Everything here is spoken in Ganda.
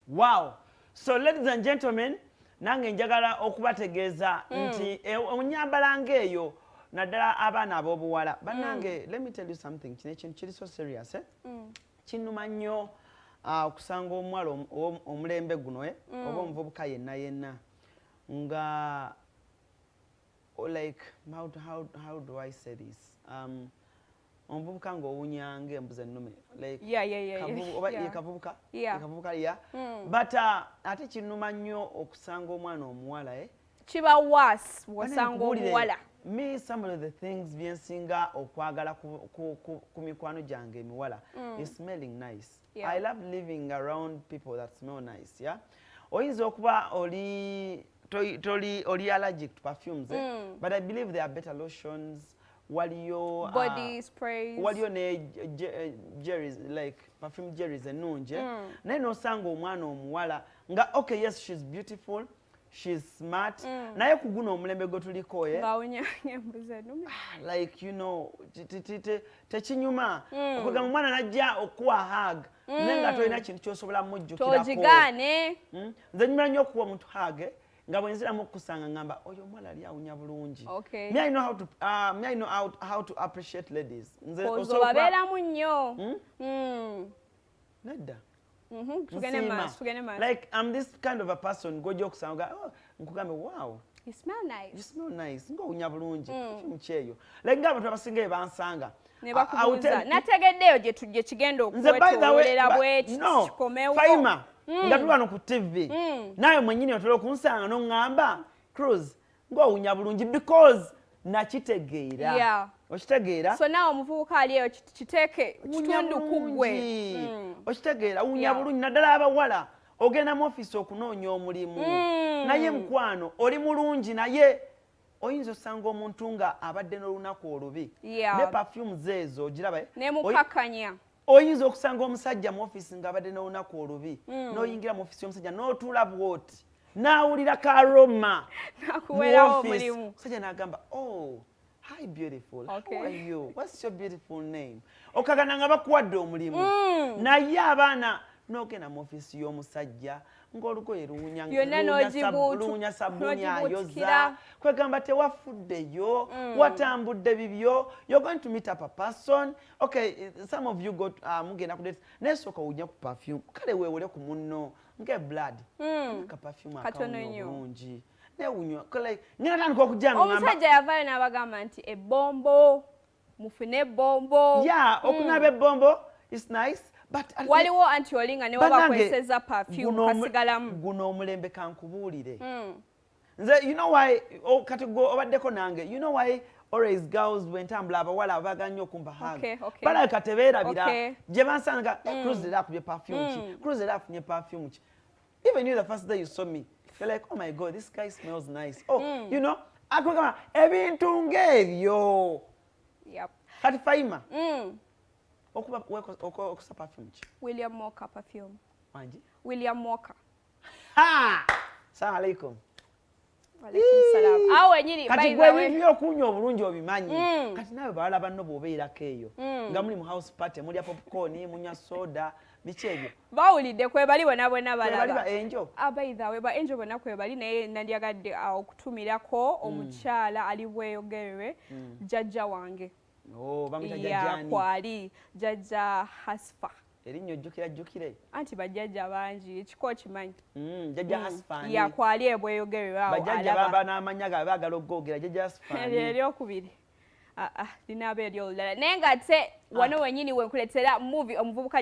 Wow. So ladies and gentlemen, nange njagala okubategeeza nti onyambala ngeeyo naddala abaana ab'obuwala. Bannange, let me tell you something. Kino ekintu kiri so serious, eh? Kinnuma nnyo okusanga omuwala omulembe guno, oba omuvubuka yenna nga like how do I say this? Omuvubuka ng'owunyange embuzi ennume like kavubuka but ate kinnuma nnyo okusanga omwana omuwala kiba worse wasanga omuwala. Me, some of the things byensinga okwagala ku mikwano gyange emiwala is smelling nice. I love living around people that smell nice. Oyinza okuba oli allergic to perfumes, but I believe there are better lotions. Waliyo body sprays, waliyo ne jellies, like perfume jellies ennungi. Naye nosanga omwana omuwala nga okay, yes, she's beautiful, she's smart, naye kuguna omulembe gwe tuliko like you know tekinyuma okugamba omwana najja okuwa hug naye nga tolina kintu kyosobola mujjukirako togigaane. Nze nyumira nnyo okuwa omuntu hug nga bwenziramu okusanga ngamba oyo omuwala ali awunya bulungi. Me I know how to appreciate ladies. Nze babeeramu nnyo. Nedda. Tugende maaso. Like I'm this kind of a person gojja okusanga nkugambe wow, you smell nice. You smell nice. Ng'owunya bulungi. Mukyeyo. Like ng'abantu abasinga bansanga. Ne bakubuuza nategeddeyo gye kigenda okuwetoolera bw'eki kikomewo. Faima. Nga tulwana ku TV. Naye mwennyini otola okunsanga n'oŋŋamba Cruz ng'owunya bulungi because nakitegeera. Okitegeera? So naawe omuvubuka ali eyo kiteeke kitundu ku ggwe. Okitegeera wunya bulungi naddala abawala ogenda mu ofiisi okunoonya omulimu. Naye mukwano oli mulungi naye oyinza osanga omuntu nga abadde n'olunaku olubi. Ne perfumes ezo ogiraba nemukakkanya. Oyinza okusanga omusajja mu ofiisi ng'abadde n'olunaku olubi n'oyingira mu ofiisi y'omusajja n'otuula bw'oti n'awulira karoma nakuweerawo omulimu. Omusajja n'agamba oh, hi beautiful, how are you, what's your beautiful name? Okagana nga bakuwadde omulimu. Naye abaana n'ogenda mu ofiisi y'omusajja ng'olugoye luwunya sabbuuni ayoza kwegamba tewafuddeyo watambudde bibyo, you're going to meet up a person. Okay, some of you got mugenda ku date naye sooka wunya ku perfume kale weewole ku munno nga blood ka perfume akawunya obulungi newunywa ngenda tandika okujjanga omusajja yavaayo n'abagamba nti ebbombo mufune ebbombo. Okunaaba ebbombo is nice. Waliwo anti olinga ne wabakweseza perfume kasigalamu. Guno omulembe kankubuulire. Nze you know why kati gwe obaddeko nange, you know why always girls bwentambula abawala abaagala nnyo okumpa hug. Balabika tebeerabira gye bansanga Cruz era akubye perfume ki, Cruz era afunye perfume ki. Even you the first day you saw me, you're like, oh my God, this guy smells nice. Oh, you know, akugamba ebintu ng'ebyo. Kati Faima. Okuba okusa perfume ki? William Walker perfume. Manji? William Walker. Assalamu alaikum. Walaikum salam. Awe nyiri kati gwe bibyo okunywa obulungi obimanyi. Kati nawe bawala banno bw'obeerako eyo. Nga muli mu house party mulya popcorn, munywa soda, biki ebyo. Bawulidde kwebali bonna balaba. Bali ba Angel. Abaitha we ba Angel bonna kwebali naye nandyagadde okutumirako omukyala ali bweyogerwe jjajja wange. Bamuyita jjajjaani. Kwali jjajja Hasfa. Erinnya ojjukire. Anti bajjajja bangi ekiko kimanyi. Jjajja Hasfaani. Yakwali ebweyogerwe awo. Bajjajja bamba n'amanya ga baagala okugogera jjajja Hasfaani. Eryokubiri. Linaaba eryolulala naye nga te wano wennyini wenkuleetera movie omuvubuka